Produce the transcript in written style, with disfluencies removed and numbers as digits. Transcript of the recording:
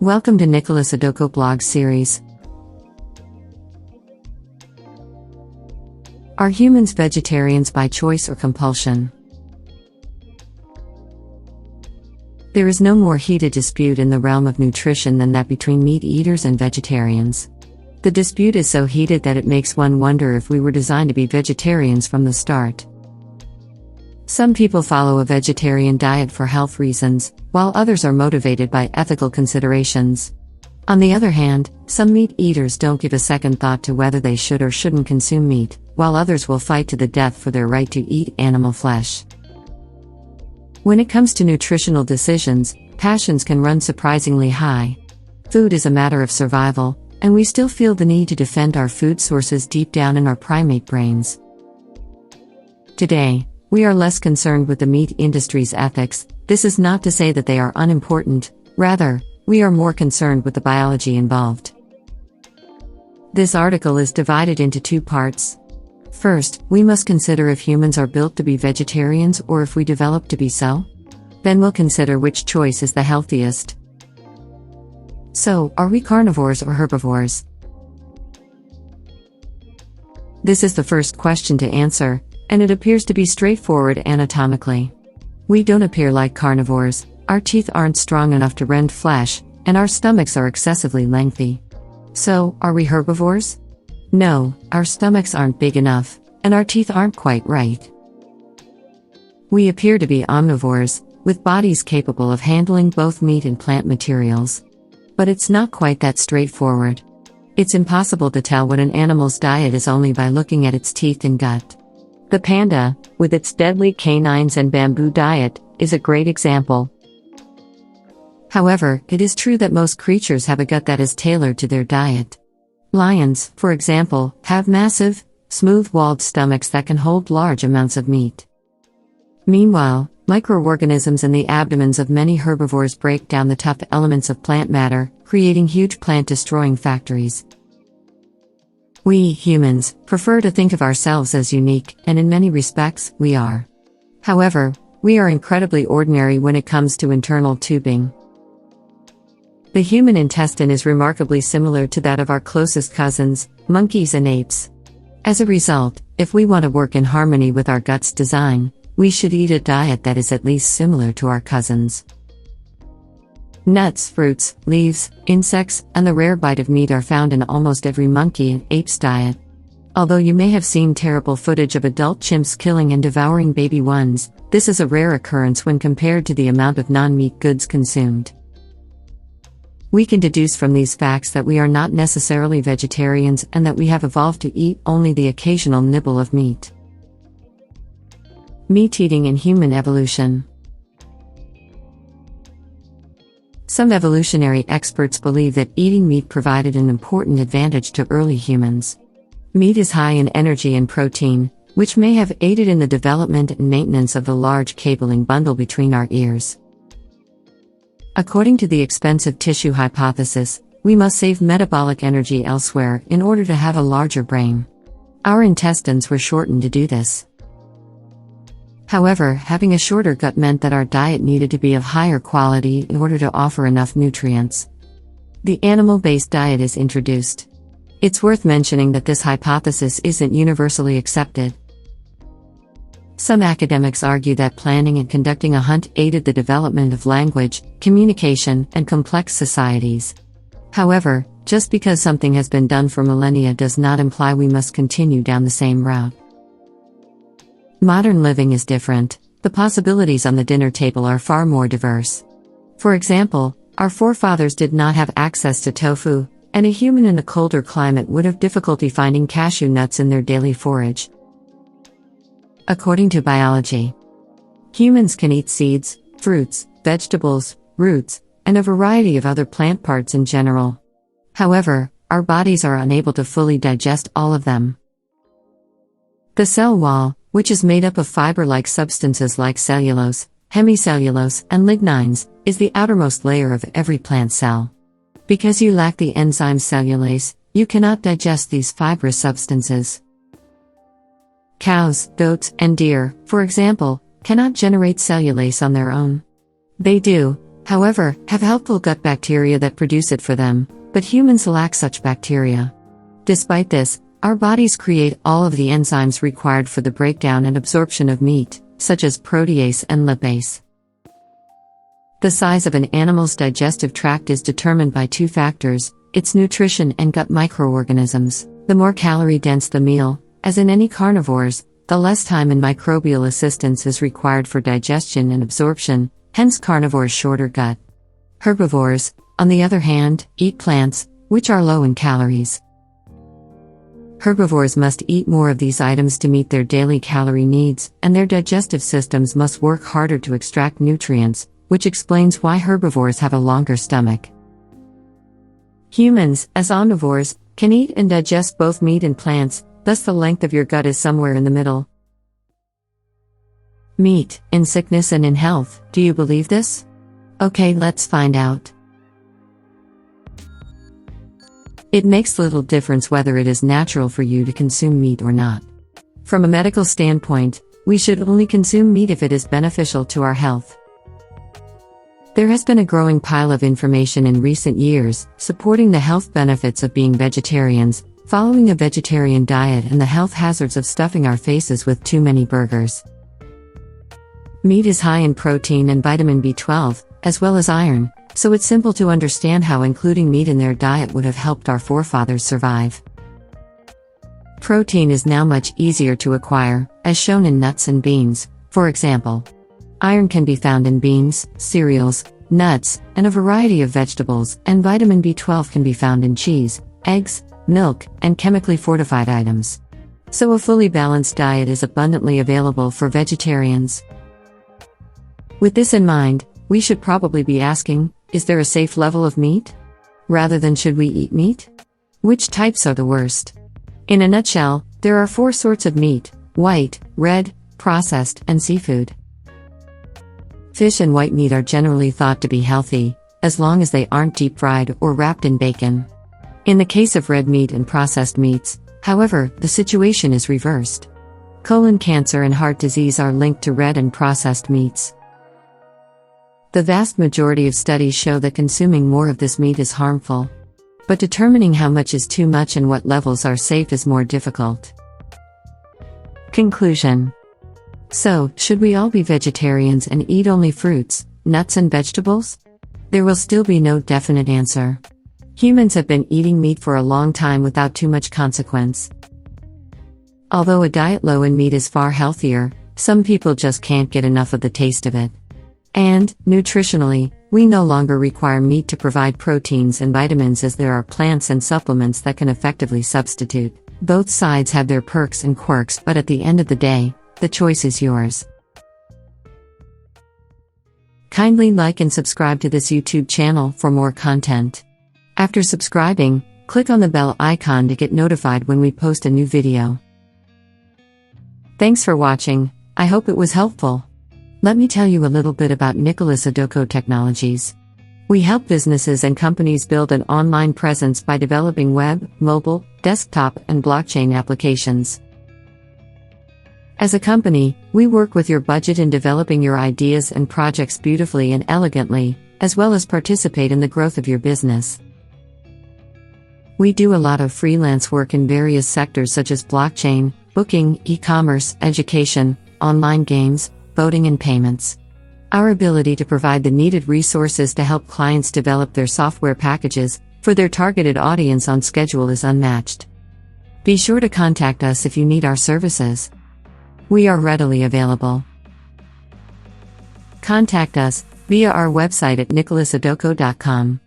Welcome to Nicholas Adoko blog series. Are humans vegetarians by choice or compulsion? There is no more heated dispute in the realm of nutrition than that between meat eaters and vegetarians. The dispute is so heated that it makes one wonder if we were designed to be vegetarians from the start. Some people follow a vegetarian diet for health reasons, while others are motivated by ethical considerations. On the other hand, some meat eaters don't give a second thought to whether they should or shouldn't consume meat, while others will fight to the death for their right to eat animal flesh. When it comes to nutritional decisions, passions can run surprisingly high. Food is a matter of survival, and we still feel the need to defend our food sources deep down in our primate brains. Today, we are less concerned with the meat industry's ethics. This is not to say that they are unimportant, rather, we are more concerned with the biology involved. This article is divided into two parts. First, we must consider if humans are built to be vegetarians or if we develop to be so. Then we'll consider which choice is the healthiest. So, are we carnivores or herbivores? This is the first question to answer, and it appears to be straightforward anatomically. We don't appear like carnivores, our teeth aren't strong enough to rend flesh, and our stomachs are excessively lengthy. So, are we herbivores? No, our stomachs aren't big enough, and our teeth aren't quite right. We appear to be omnivores, with bodies capable of handling both meat and plant materials. But it's not quite that straightforward. It's impossible to tell what an animal's diet is only by looking at its teeth and gut. The panda, with its deadly canines and bamboo diet, is a great example. However, it is true that most creatures have a gut that is tailored to their diet. Lions, for example, have massive, smooth-walled stomachs that can hold large amounts of meat. Meanwhile, microorganisms in the abdomens of many herbivores break down the tough elements of plant matter, creating huge plant-destroying factories. We, humans, prefer to think of ourselves as unique, and in many respects, we are. However, we are incredibly ordinary when it comes to internal tubing. The human intestine is remarkably similar to that of our closest cousins, monkeys and apes. As a result, if we want to work in harmony with our gut's design, we should eat a diet that is at least similar to our cousins. Nuts, fruits, leaves, insects, and the rare bite of meat are found in almost every monkey and ape's diet. Although you may have seen terrible footage of adult chimps killing and devouring baby ones, this is a rare occurrence when compared to the amount of non-meat goods consumed. We can deduce from these facts that we are not necessarily vegetarians and that we have evolved to eat only the occasional nibble of meat. Meat eating in human evolution. Some evolutionary experts believe that eating meat provided an important advantage to early humans. Meat is high in energy and protein, which may have aided in the development and maintenance of the large cabling bundle between our ears. According to the expensive tissue hypothesis, we must save metabolic energy elsewhere in order to have a larger brain. Our intestines were shortened to do this. However, having a shorter gut meant that our diet needed to be of higher quality in order to offer enough nutrients. The animal-based diet is introduced. It's worth mentioning that this hypothesis isn't universally accepted. Some academics argue that planning and conducting a hunt aided the development of language, communication, and complex societies. However, just because something has been done for millennia does not imply we must continue down the same route. Modern living is different. The possibilities on the dinner table are far more diverse. For example, our forefathers did not have access to tofu, and a human in a colder climate would have difficulty finding cashew nuts in their daily forage. According to biology, humans can eat seeds, fruits, vegetables, roots, and a variety of other plant parts in general. However, our bodies are unable to fully digest all of them. The cell wall, which is made up of fiber-like substances like cellulose, hemicellulose, and lignines, is the outermost layer of every plant cell. Because you lack the enzyme cellulase, you cannot digest these fibrous substances. Cows, goats, and deer, for example, cannot generate cellulase on their own. They do, however, have helpful gut bacteria that produce it for them, but humans lack such bacteria. Despite this, our bodies create all of the enzymes required for the breakdown and absorption of meat, such as protease and lipase. The size of an animal's digestive tract is determined by two factors: its nutrition and gut microorganisms. The more calorie-dense the meal, as in any carnivores, the less time and microbial assistance is required for digestion and absorption, hence carnivores' shorter gut. Herbivores, on the other hand, eat plants, which are low in calories. Herbivores must eat more of these items to meet their daily calorie needs, and their digestive systems must work harder to extract nutrients, which explains why herbivores have a longer stomach. Humans, as omnivores, can eat and digest both meat and plants, thus the length of your gut is somewhere in the middle. Meat, in sickness and in health, do you believe this? Okay, let's find out. It makes little difference whether it is natural for you to consume meat or not. From a medical standpoint, we should only consume meat if it is beneficial to our health. There has been a growing pile of information in recent years supporting the health benefits of being vegetarians, following a vegetarian diet, and the health hazards of stuffing our faces with too many burgers. Meat is high in protein and vitamin B12, as well as iron, so it's simple to understand how including meat in their diet would have helped our forefathers survive. Protein is now much easier to acquire, as shown in nuts and beans, for example. Iron can be found in beans, cereals, nuts, and a variety of vegetables, and vitamin B12 can be found in cheese, eggs, milk, and chemically fortified items. So a fully balanced diet is abundantly available for vegetarians. With this in mind, we should probably be asking, is there a safe level of meat? Rather than should we eat meat? Which types are the worst? In a nutshell, there are 4 sorts of meat: white, red, processed, and seafood. Fish and white meat are generally thought to be healthy, as long as they aren't deep-fried or wrapped in bacon. In the case of red meat and processed meats, however, the situation is reversed. Colon cancer and heart disease are linked to red and processed meats. The vast majority of studies show that consuming more of this meat is harmful. But determining how much is too much and what levels are safe is more difficult. Conclusion. So, should we all be vegetarians and eat only fruits, nuts and vegetables? There will still be no definite answer. Humans have been eating meat for a long time without too much consequence. Although a diet low in meat is far healthier, some people just can't get enough of the taste of it. And, nutritionally, we no longer require meat to provide proteins and vitamins, as there are plants and supplements that can effectively substitute. Both sides have their perks and quirks, but at the end of the day, the choice is yours. Kindly like and subscribe to this YouTube channel for more content. After subscribing, click on the bell icon to get notified when we post a new video. Thanks for watching. I hope it was helpful. Let me tell you a little bit about Nicholas Adoko Technologies. We help businesses and companies build an online presence by developing web, mobile, desktop, and blockchain applications. As a company, we work with your budget in developing your ideas and projects beautifully and elegantly, as well as participate in the growth of your business. We do a lot of freelance work in various sectors such as blockchain, booking, e-commerce, education, online games, voting and payments. Our ability to provide the needed resources to help clients develop their software packages for their targeted audience on schedule is unmatched. Be sure to contact us if you need our services. We are readily available. Contact us via our website at nicholasadoko.com.